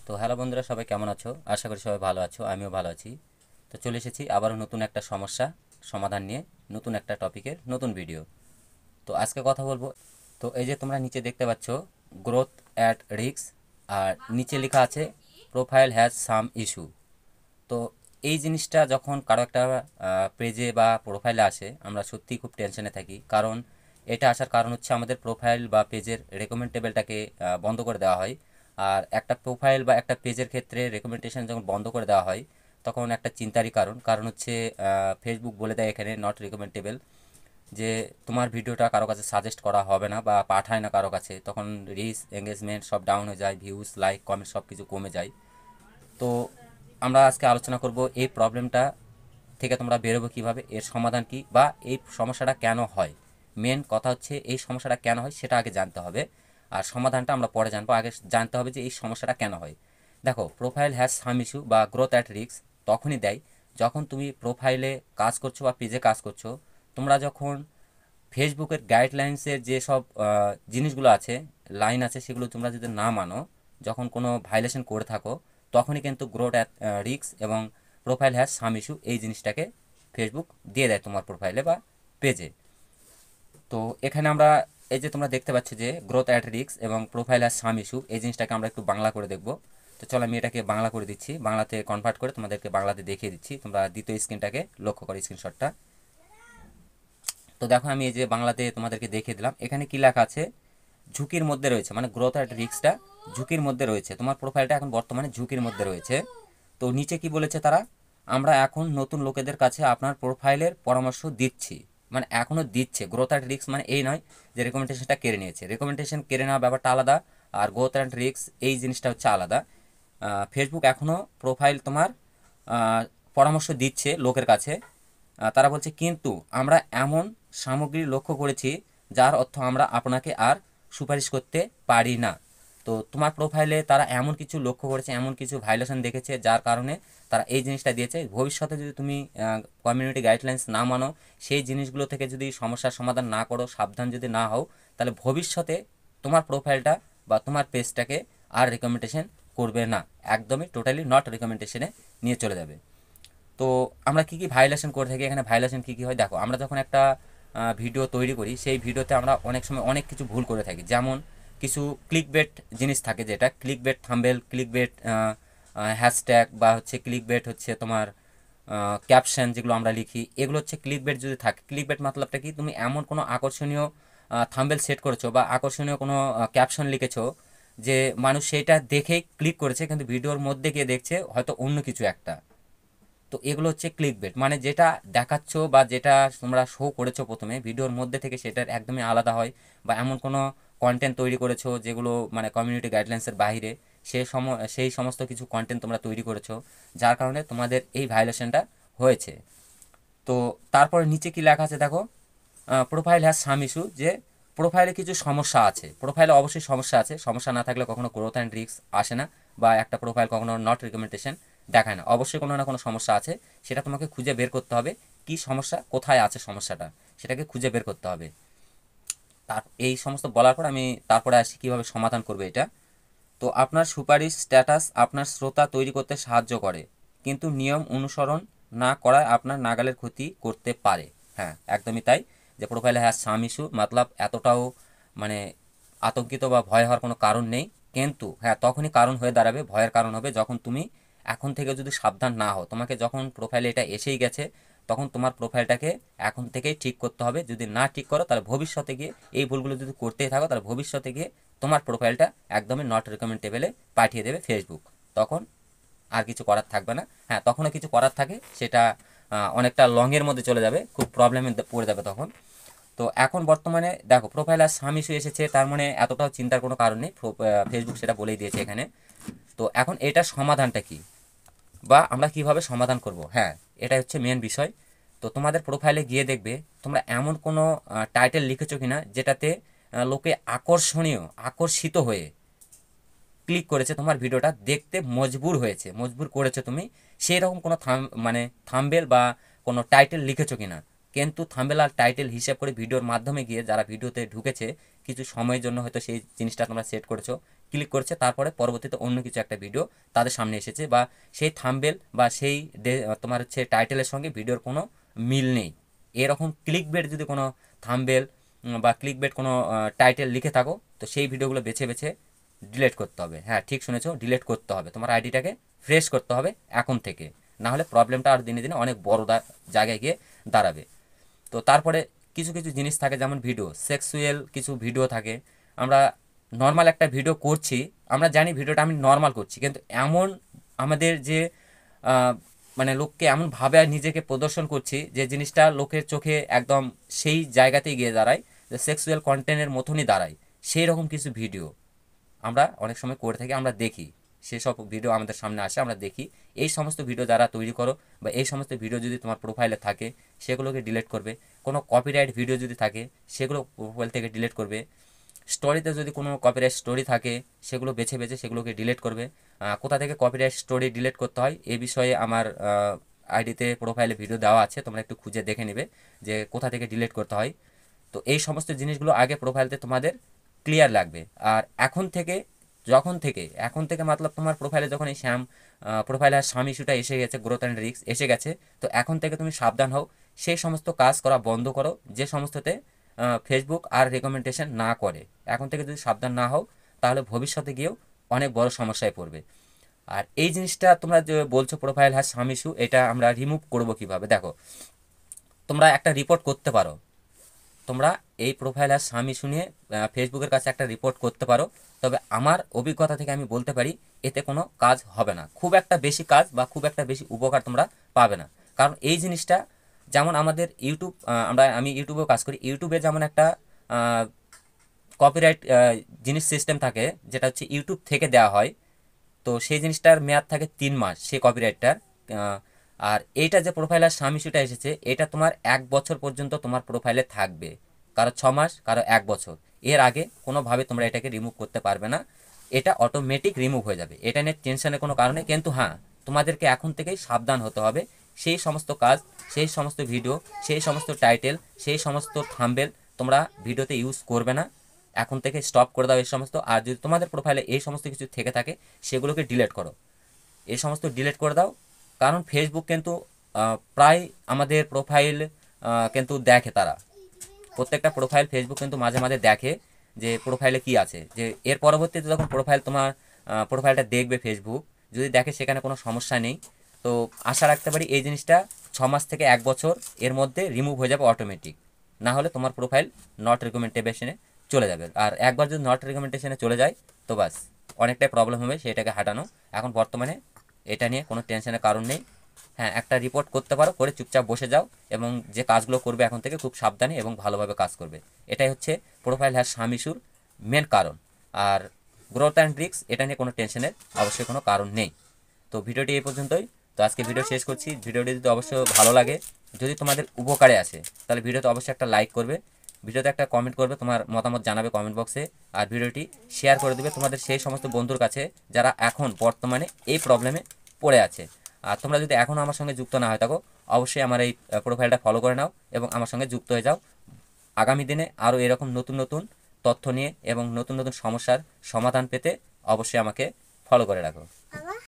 তো হ্যালো বন্ধুরা, সবাই কেমন আছো? আশা করি সবাই ভালো আছো, আমিও ভালো আছি। তো চলে এসেছি আবারও নতুন একটা সমস্যা সমাধান নিয়ে, নতুন একটা টপিকের নতুন ভিডিও। তো আজকে কথা বলবো। তো এই যে তোমরা নিচে দেখতে পাচ্ছ, গ্রোথ অ্যাট রিস্ক, আর নিচে লেখা আছে প্রোফাইল হ্যাজ সাম ইস্যু। তো এই জিনিসটা যখন কারো একটা পেজে বা প্রোফাইলে আসে, আমরা সত্যিই খুব টেনশনে থাকি। কারণ এটা আসার কারণ হচ্ছে আমাদের প্রোফাইল বা পেজের রেকমেন্ড টেবিলটাকে বন্ধ করে দেওয়া হয়। আর একটা প্রোফাইল বা একটা পেজের ক্ষেত্রে রেকমেন্ডেশন যখন বন্ধ করে দেওয়া হয়, তখন একটা চিন্তারই কারণ কারণ হচ্ছে ফেসবুক বলে দেয় এখানে নট রেকমেন্ডেবল, যে তোমার ভিডিওটা কারো কাছে সাজেস্ট করা হবে না বা পাঠায় না কারো কাছে। তখন রিচ এঙ্গেজমেন্ট সব ডাউন হয়ে যায়, ভিউজ লাইক কমেন্ট সব কিছু কমে যায়। তো আমরা আজকে আলোচনা করব এই প্রবলেমটা থেকে তোমরা বেরোবো কীভাবে, এর সমাধান কি, বা এই সমস্যাটা কেন হয়। মেন কথা হচ্ছে এই সমস্যাটা কেন হয় সেটা আগে জানতে হবে, আর সমাধানটা আমরা পরে জানবো। আগে জানতে হবে যে এই সমস্যাটা কেন হয়। দেখো, প্রোফাইল হ্যাজ সাম ইস্যু বা গ্রোথ অ্যাট রিস্ক তখনই দেয় যখন তুমি প্রোফাইলে কাজ করছো বা পেজে কাজ করছো। তোমরা যখন ফেসবুকের গাইডলাইন্সের যে সব জিনিসগুলো আছে, লাইন আছে, সেগুলো তোমরা যদি না মানো, যখন কোনো ভাইলেশন করে থাকো, তখনই কিন্তু গ্রোথ অ্যাট রিস্ক এবং প্রোফাইল হ্যাজ সাম ইস্যু এই জিনিসটাকে ফেসবুক দিয়ে দেয় তোমার প্রোফাইলে বা পেজে। তো এখানে আমরা এই যে তোমরা দেখতে পাচ্ছ যে গ্রোথ অ্যাট রিস্ক এবং প্রোফাইল হ্যাজ সাম ইস্যু, এই জিনিসটাকে আমরা একটু বাংলা করে দেখব। তো চলো আমি এটাকে বাংলা করে দিচ্ছি, বাংলাতে কনভার্ট করে তোমাদেরকে বাংলাতে দেখিয়ে দিচ্ছি। তোমরা দ্বিতীয় স্ক্রিনটাকে লক্ষ্য করো, স্ক্রিনশটটা। তো দেখো, আমি এই যে বাংলাতে তোমাদেরকে দেখিয়ে দিলাম। এখানে কি লেখা আছে? ঝুঁকির মধ্যে রয়েছে, মানে গ্রোথ অ্যাট রিস্কটা ঝুঁকির মধ্যে রয়েছে, তোমার প্রোফাইলটা এখন বর্তমানে ঝুঁকির মধ্যে রয়েছে। তো নিচে কি বলেছে তারা? আমরা এখন নতুন লোকেদের কাছে আপনার প্রোফাইলের পরামর্শ দিচ্ছি, মানে এখনও দিচ্ছে। গ্রোথ অ্যাট রিস্ক মানে এই নয় যে রেকমেন্ডেশনটা কেড়ে নিয়েছে। রেকমেন্ডেশন কেড়ে নেওয়া ব্যাপারটা আলাদা, আর গ্রোথ অ্যাট রিস্ক এই জিনিসটা হচ্ছে আলাদা। ফেসবুক এখনও প্রোফাইল তোমার পরামর্শ দিচ্ছে লোকের কাছে। তারা বলছে, কিন্তু আমরা এমন সামগ্রী লক্ষ্য করেছি যার অর্থ আমরা আপনাকে আর সুপারিশ করতে পারি না। তো তোমার প্রোফাইলে তারা এমন কিছু লক্ষ্য করেছে, এমন কিছু ভাইলেশন দেখেছে, যার কারণে তারা এই জিনিসটা দিয়েছে। ভবিষ্যতে যদি তুমি কমিউনিটি গাইডলাইন্স না মানো, সেই জিনিসগুলো থেকে যদি সমস্যার সমাধান না করো, সাবধান যদি না হও, তাহলে ভবিষ্যতে তোমার প্রোফাইলটা বা তোমার পেজটাকে আর রেকমেন্ডেশন করবে না, একদমই টোটালি নট রেকমেন্ডেশনে নিয়ে চলে যাবে। তো আমরা কি কি ভায়োলেশন করে থাকি, এখানে ভায়োলেশন কি কি হয় দেখো। আমরা যখন একটা ভিডিও তৈরি করি, সেই ভিডিওতে আমরা অনেক সময় অনেক কিছু ভুল করে থাকি। যেমন কিছু ক্লিকবেট জিনিস থাকে, যেটা ক্লিকবেট থাম্বেল, ক্লিকবেট হ্যাশট্যাগ, বা হচ্ছে ক্লিকবেট হচ্ছে তোমার ক্যাপশন যেগুলো আমরা লিখি, এগুলো হচ্ছে ক্লিকবেট যদি থাকে। ক্লিকবেট মতলবটা কি? তুমি এমন কোনো আকর্ষণীয় থাম্বেল সেট করেছো বা আকর্ষণীয় কোনো ক্যাপশন লিখেছো যে মানুষ সেইটা দেখেই ক্লিক করেছে, কিন্তু ভিডিওর মধ্যে গিয়ে দেখছে হয়তো অন্য কিছু একটা। তো এগুলো হচ্ছে ক্লিকবেট, মানে যেটা দেখাচ্ছ বা যেটা তোমরা শো করেছো প্রথমে ভিডিওর মধ্যে থেকে সেটার একদমই আলাদা হয়। বা এমন কোনো কন্টেন্ট তৈরি করেছো যেগুলো মানে কমিউনিটি গাইডলাইন্সের বাইরে, সেই সমস্ত কিছু কন্টেন্ট তোমরা তৈরি করেছো, যার কারণে তোমাদের এই ভায়োলেশনটা হয়েছে। তো তারপরে নিচে কি লেখা আছে দেখো, প্রোফাইল হ্যাজ সাম ইস্যু, যে প্রোফাইলে কিছু সমস্যা আছে। প্রোফাইলে অবশ্যই সমস্যা আছে, সমস্যা না থাকলে কখনো গ্রোথ অ্যান্ড রিস্ক আসে না, বা একটা প্রোফাইল কখনো নট রিকমেন্ডেশন দেখায় না। অবশ্যই কোনো না কোনো সমস্যা আছে, সেটা তোমাকে খুঁজে বের করতে হবে। কি সমস্যা, কোথায় আছে সমস্যাটা, সেটাকে খুঁজে বের করতে হবে। তার এই সমস্ত বলার পর আমি তারপরে আসি কীভাবে সমাধান করবে এটা। তো আপনার সুপারিশ স্ট্যাটাস আপনার শ্রোতা তৈরি করতে সাহায্য করে, কিন্তু নিয়ম অনুসরণ না করায় আপনার নাগালের ক্ষতি করতে পারে। হ্যাঁ, একদমই তাই। যে প্রোফাইলে হ্যাঁ সাম ইস্যু মতলব এতটাও মানে আতঙ্কিত বা ভয় হওয়ার কোনো কারণ নেই। কিন্তু হ্যাঁ, তখনই কারণ হয়ে দাঁড়াবে, ভয়ের কারণ হবে যখন তুমি এখন থেকে যদি সাবধান না হও। তোমাকে যখন প্রোফাইলে এটা এসেই গেছে, তখন তোমার প্রোফাইলটাকে এখন থেকেই ঠিক করতে হবে। যদি না ঠিক করো, তাহলে ভবিষ্যতে গিয়ে এই ভুলগুলো যদি করতেই থাকো, তাহলে ভবিষ্যতে গিয়ে তোমার প্রোফাইলটা একদমই নট রেকমেন্ডেবলে পাঠিয়ে দেবে ফেসবুক। তখন আর কিছু করার থাকবে না। হ্যাঁ, তখনও কিছু করার থাকে, সেটা অনেকটা লংয়ের মধ্যে চলে যাবে, খুব প্রবলেমে পড়ে যাবে তখন। তো এখন বর্তমানে দেখো, প্রোফাইল আর সাম ইস্যু এসেছে, তার মানে এতটাও চিন্তার কোনো কারণ নেই, ফেসবুক সেটা বলেই দিয়েছে এখানে। তো এখন এটার সমাধানটা কি, বা আমরা কিভাবে সমাধান করব? হ্যাঁ, এটা হচ্ছে মেন বিষয়। তো তোমাদের প্রোফাইলে গিয়ে দেখবে তোমরা এমন কোনো টাইটেল লিখেছো কিনা যেটাতে লোকে আকর্ষিত হয়ে ক্লিক করেছে, তোমার ভিডিওটা দেখতে মজবুর হয়েছে, মজবুর করেছো তুমি, সেই রকম কোনো মানে থাম্বেল বা কোনো টাইটেল লিখেছো কিনা। কিন্তু থাম্বেল আর টাইটেল হিসাব করে ভিডিওর মাধ্যমে গিয়ে যারা ভিডিওতে ঢুকেছে, কিছু সময়ের জন্য হয়তো সেই জিনিসটা তোমরা সেট করেছো, ক্লিক করছে, তারপরে পরবর্তীতে অন্য কিছু একটা ভিডিও তাদের সামনে এসেছে, বা সেই থাম্বনেল বা সেই তোমার হচ্ছে টাইটেলের সঙ্গে ভিডিওর কোনো মিল নেই। এরকম ক্লিক বেট যদি কোনো থাম্বনেল বা ক্লিক বেট কোনো টাইটেল লিখে থাকো, তো সেই ভিডিওগুলো বেছে বেছে ডিলিট করতে হবে। হ্যাঁ, ঠিক শুনেছো, ডিলিট করতে হবে। তোমার আইডিটাকে ফ্রেশ করতে হবে এখন থেকে, না হলে প্রবলেমটা আর দিনে দিনে অনেক বড় জায়গায় গিয়ে দাঁড়াবে। তো তারপরে কিছু কিছু জিনিস থাকে, যেমন ভিডিও, সেক্সুয়াল কিছু ভিডিও থাকে। আমরা নর্মাল একটা ভিডিও করছি, আমরা জানি ভিডিওটা আমি নর্মাল করছি, কিন্তু এমন আমাদের যে আহ, মানে লোককে এমনভাবে নিজেকে প্রদর্শন করছি যে জিনিসটা লোকের চোখে একদম সেই জায়গাতেই গিয়ে দাঁড়ায়, যে সেক্সুয়াল কন্টেন্টের মতনই দাঁড়ায়। সেই রকম কিছু ভিডিও আমরা অনেক সময় করে থাকি, আমরা দেখি, সেসব ভিডিও আমাদের সামনে আসে, আমরা দেখি। এই সমস্ত ভিডিও যারা তৈরি করো বা এই সমস্ত ভিডিও যদি তোমার প্রোফাইলে থাকে, সেগুলোকে ডিলিট করবে। কোনো কপিরাইট ভিডিও যদি থাকে, সেগুলো প্রোফাইল থেকে ডিলিট করবে। স্টোরিতে যদি কোনো কপিরাইট স্টোরি থাকে, সেগুলো বেছে বেছে সেগুলোকে ডিলিট করবে। কোথা থেকে কপিরাইট স্টোরি ডিলিট করতে হয় এ বিষয়ে আমার আইডিতে প্রোফাইলে ভিডিও দেওয়া আছে, তোমরা একটু খুঁজে দেখে নেবে যে কোথা থেকে ডিলিট করতে হয়। তো এই সমস্ত জিনিসগুলো আগে প্রোফাইলতে তোমাদের ক্লিয়ার লাগবে। আর এখন থেকে মতলব তোমার প্রোফাইলে যখন এই প্রোফাইলে স্বামী ইস্যুটা এসে গেছে, গ্রোথ অ্যান্ড রিস্ক এসে গেছে, তো এখন থেকে তুমি সাবধান হও, সেই সমস্ত কাজ করা বন্ধ করো যে সমস্ততে ফেসবুক আর রেকমেন্ডেশন না করে। এখন থেকে যদি সাবধান না হও, তাহলে ভবিষ্যতে গিয়েও অনেক বড় সমস্যায় পড়বে। আর এই জিনিসটা তোমরা যে বলছো প্রোফাইল হ্যাজ সাম ইস্যু, এটা আমরা রিমুভ করবো কিভাবে? দেখো, তোমরা একটা রিপোর্ট করতে পারো। তোমরা এই প্রোফাইল আর স্বামী শুনিয়ে ফেসবুকের কাছে একটা রিপোর্ট করতে পারো। তবে আমার অভিজ্ঞতা থেকে আমি বলতে পারি, এতে কোনো কাজ হবে না, খুব একটা বেশি কাজ বা খুব একটা বেশি উপকার তোমরা পাবে না। কারণ এই জিনিসটা যেমন আমাদের ইউটিউব, আমি ইউটিউবেও কাজ করি, ইউটিউবে যেমন একটা কপিরাইট জিনিস সিস্টেম থাকে, যেটা হচ্ছে ইউটিউব থেকে দেওয়া হয়। তো সেই জিনিসটার মেয়াদ থাকে 3 মাস সেই কপিরাইটটার। আর এইটা যে প্রোফাইলের স্বামী ইস্যুটা এসেছে, এটা তোমার 1 বছর পর্যন্ত তোমার প্রোফাইলে থাকবে, কারো 6 মাস, কারো 1 বছর। এর আগে কোনোভাবে তোমরা এটাকে রিমুভ করতে পারবে না, এটা অটোমেটিক রিমুভ হয়ে যাবে। এটা নিয়ে টেনশনের কোনো কারণে, কিন্তু হ্যাঁ, তোমাদেরকে এখন থেকেই সাবধান হতে হবে। সেই সমস্ত কাজ, সেই সমস্ত ভিডিও, সেই সমস্ত টাইটেল, সেই সমস্ত থাম্বনেল তোমরা ভিডিওতে ইউজ করবে না। এখন থেকে স্টপ করে দাও এই সমস্ত। আর যদি তোমাদের প্রোফাইলে এই সমস্ত কিছু থেকে থাকে, সেগুলোকে ডিলিট করো, এই সমস্ত ডিলিট করে দাও। কারণ ফেসবুক কিন্তু প্রায় আমাদের প্রোফাইল কিন্তু দেখে, তারা প্রত্যেকটা প্রোফাইল ফেসবুক কিন্তু মাঝে মাঝে দেখে যে প্রোফাইলে কি আছে। যে এর পরবর্তীতে যখন তোমার প্রোফাইলটা দেখবে ফেসবুক, যদি দেখে সেখানে কোনো সমস্যা নেই, তো আশা রাখতে পারি এই জিনিসটা 6 মাস থেকে 1 বছর এর মধ্যে রিমুভ হয়ে যাবে অটোমেটিক। না হলে তোমার প্রোফাইল নট রেকমেন্ডেশনে চলে যাবে। আর একবার যদি নট রেকমেন্ডেশনে চলে যায়, তো বাস অনেকটাই প্রবলেম হবে সেটাকে হাঁটানো। এখন বর্তমানে এটা নিয়ে কোনো টেনশনের কারণ নেই। হ্যাঁ, একটা রিপোর্ট করতে পারো, করে চুপচাপ বসে যাও, এবং যে কাজগুলো করবে এখন থেকে খুব সাবধানে এবং ভালোভাবে কাজ করবে। এটাই হচ্ছে প্রোফাইল হ্যাজ সাম ইস্যুর মেন কারণ। আর গ্রোথ অ্যান্ড রিস্ক, এটা নিয়ে কোনো টেনশনের অবশ্যই কোনো কারণ নেই। তো ভিডিওটি এই পর্যন্তই। তো আজকে ভিডিও শেষ করছি। ভিডিওটি যদি অবশ্যই ভালো লাগে, যদি তোমাদের উপকারে আসে, তাহলে ভিডিওতে অবশ্যই একটা লাইক করবে, ভিডিওতে একটা কমেন্ট করবে, তোমার মতামত জানাবে কমেন্ট বক্সে। আর ভিডিওটি শেয়ার করে দেবে তোমাদের সেই সমস্ত বন্ধুর কাছে যারা এখন বর্তমানে এই প্রবলেমে পড়ে আছে। আর তোমরা যদি এখনও আমার সঙ্গে যুক্ত না হয়ে থাকো, অবশ্যই আমার এই প্রোফাইলটা ফলো করে নাও এবং আমার সঙ্গে যুক্ত হয়ে যাও। আগামী দিনে আরও এরকম নতুন নতুন তথ্য নিয়ে এবং নতুন নতুন সমস্যার সমাধান পেতে অবশ্যই আমাকে ফলো করে রাখো।